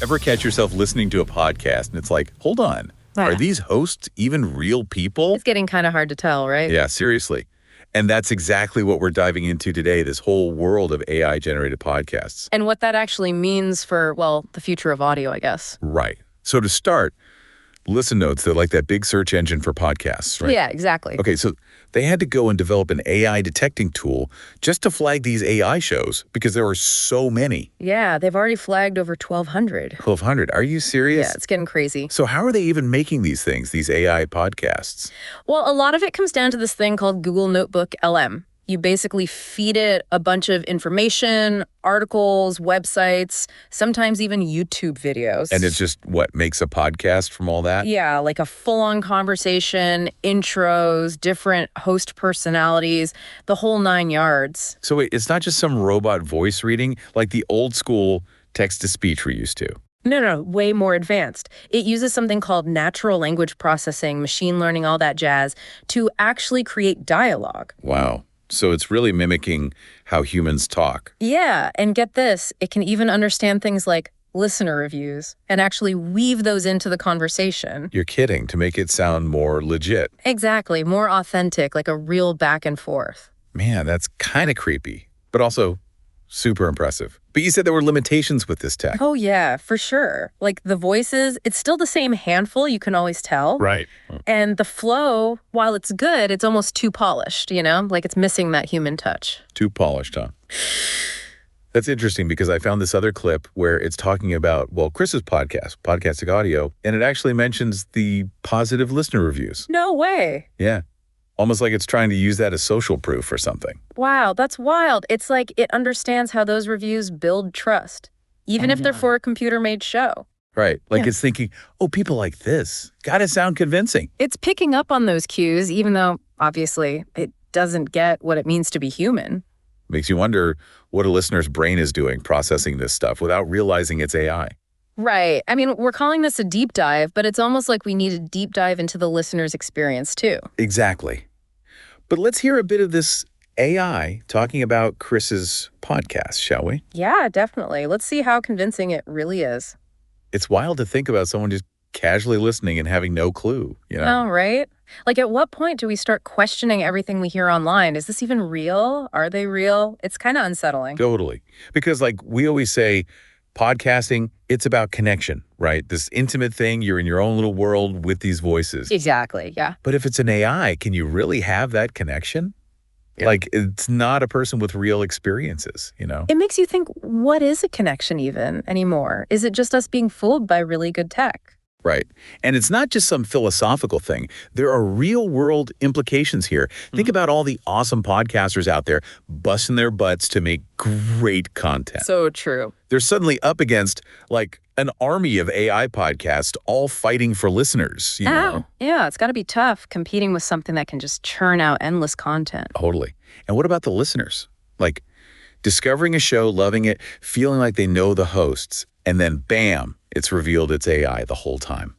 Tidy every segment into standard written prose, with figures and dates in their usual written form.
Ever catch yourself listening to a podcast and it's like, hold on, are these hosts even real people? It's getting kind of hard to tell, right? Yeah, seriously. And that's exactly what we're diving into today, this whole world of AI-generated podcasts. And what that actually means for, well, the future of audio, I guess. Right. So to start, Listen Notes, they're like that big search engine for podcasts, right? Yeah, exactly. Okay, so they had to go and develop an AI detecting tool just to flag these AI shows because there are so many. Yeah, they've already flagged over 1,200. 1,200. Are you serious? Yeah, it's getting crazy. So how are they even making these things, these AI podcasts? Well, a lot of it comes down to this thing called Google Notebook LM. You basically feed it a bunch of information, articles, websites, sometimes even YouTube videos. And it's just, what, makes a podcast from all that? Yeah, like a full-on conversation, intros, different host personalities, the whole 9 yards. So wait, it's not just some robot voice reading like the old school text-to-speech we're used to. No, way more advanced. It uses something called natural language processing, machine learning, all that jazz, to actually create dialogue. Wow. So it's really mimicking how humans talk. Yeah, and get this, it can even understand things like listener reviews and actually weave those into the conversation. You're kidding, to make it sound more legit. Exactly, more authentic, like a real back and forth. Man, that's kind of creepy, but also super impressive. But you said there were limitations with this tech. Oh, yeah, for sure. Like the voices, it's still the same handful, you can always tell. Right. And the flow, while it's good, it's almost too polished, you know? Like it's missing that human touch. Too polished, huh? That's interesting because I found this other clip where it's talking about, well, Chris's podcast, Podcastic Audio, and it actually mentions the positive listener reviews. No way. Yeah. Almost like it's trying to use that as social proof or something. Wow, that's wild. It's like it understands how those reviews build trust, even if they're for a computer-made show. Right. Like it's thinking, oh, people like this. Gotta sound convincing. It's picking up on those cues, even though, obviously, it doesn't get what it means to be human. Makes you wonder what a listener's brain is doing processing this stuff without realizing it's AI. Right. I mean, we're calling this a deep dive, but it's almost like we need a deep dive into the listener's experience, too. Exactly. But let's hear a bit of this AI talking about Chris's podcast, shall we? Yeah, definitely. Let's see how convincing it really is. It's wild to think about someone just casually listening and having no clue, you know? Oh, right? Like, at what point do we start questioning everything we hear online? Is this even real? Are they real? It's kind of unsettling. Totally. Because like we always say, podcasting, it's about connection, right? This intimate thing, you're in your own little world with these voices. Exactly, yeah. But if it's an AI, can you really have that connection? Yeah. Like, it's not a person with real experiences, you know? It makes you think, what is a connection even anymore? Is it just us being fooled by really good tech? Right. And it's not just some philosophical thing. There are real world implications here. Think about all the awesome podcasters out there busting their butts to make great content. So true. They're suddenly up against like an army of AI podcasts all fighting for listeners, you know? Yeah, it's got to be tough competing with something that can just churn out endless content. Totally. And what about the listeners? Like discovering a show, loving it, feeling like they know the hosts, and then bam, it's revealed it's AI the whole time.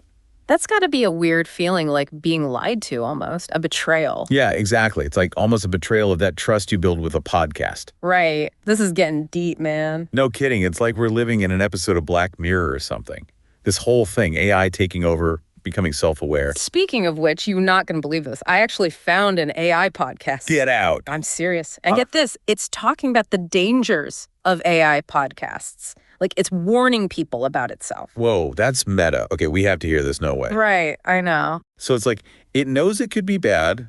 That's got to be a weird feeling, like being lied to almost, a betrayal. Yeah, exactly. It's like almost a betrayal of that trust you build with a podcast. Right. This is getting deep, man. No kidding. It's like we're living in an episode of Black Mirror or something. This whole thing, AI taking over, becoming self-aware. Speaking of which, you're not going to believe this. I actually found an AI podcast. Get out. I'm serious. And get this, it's talking about the dangers of AI podcasts. Like, it's warning people about itself. Whoa, that's meta. Okay, we have to hear this, no way. Right, I know. So it's like, it knows it could be bad,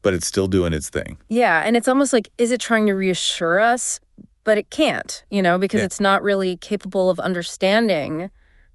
but it's still doing its thing. Yeah, and it's almost like, is it trying to reassure us? But it can't, you know, because it's not really capable of understanding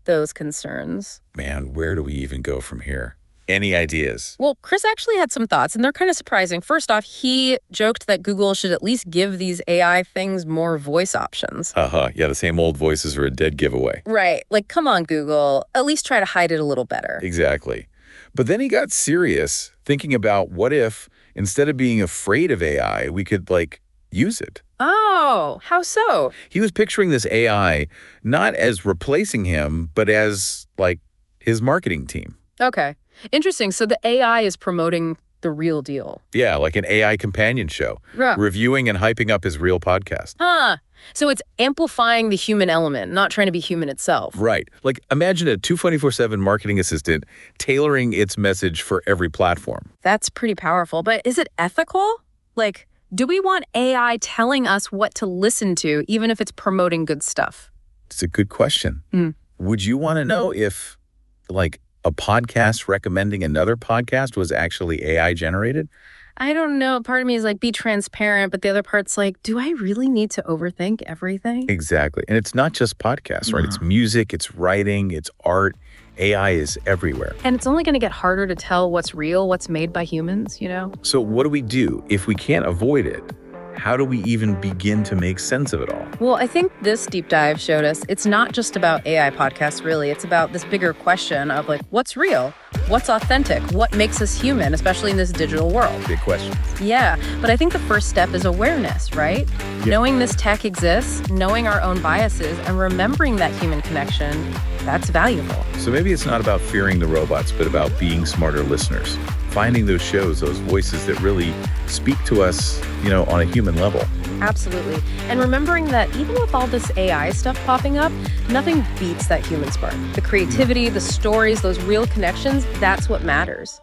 those concerns. Man, where do we even go from here? Any ideas? Well, Chris actually had some thoughts, and they're kind of surprising. First off, he joked that Google should at least give these AI things more voice options. Yeah, the same old voices are a dead giveaway. Right. Like, come on, Google. At least try to hide it a little better. Exactly. But then he got serious, thinking about what if, instead of being afraid of AI, we could, like, use it. Oh, how so? He was picturing this AI not as replacing him, but as, like, his marketing team. Okay. Interesting. So the AI is promoting the real deal. Yeah, like an AI companion show, Yeah. reviewing and hyping up his real podcast. Huh. So it's amplifying the human element, not trying to be human itself. Right. Like imagine a 224/7 marketing assistant tailoring its message for every platform. That's pretty powerful. But is it ethical? Like, do we want AI telling us what to listen to, even if it's promoting good stuff? It's a good question. Mm. Would you want to know if, like, a podcast recommending another podcast was actually AI generated? I don't know. Part of me is like, be transparent. But the other part's like, do I really need to overthink everything? Exactly. And it's not just podcasts, right? It's music, it's writing, it's art. AI is everywhere. And it's only going to get harder to tell what's real, what's made by humans, you know? So what do we do? If we can't avoid it, how do we even begin to make sense of it all? Well, I think this deep dive showed us it's not just about AI podcasts, really. It's about this bigger question of like, what's real? What's authentic? What makes us human, especially in this digital world? Big question. Yeah, but I think the first step is awareness, right? Yeah. Knowing this tech exists, knowing our own biases, and remembering that human connection, that's valuable. So maybe it's not about fearing the robots, but about being smarter listeners. Finding those shows, those voices that really speak to us, on a human level. Absolutely. And remembering that even with all this AI stuff popping up, nothing beats that human spark. The creativity, the stories, those real connections, that's what matters.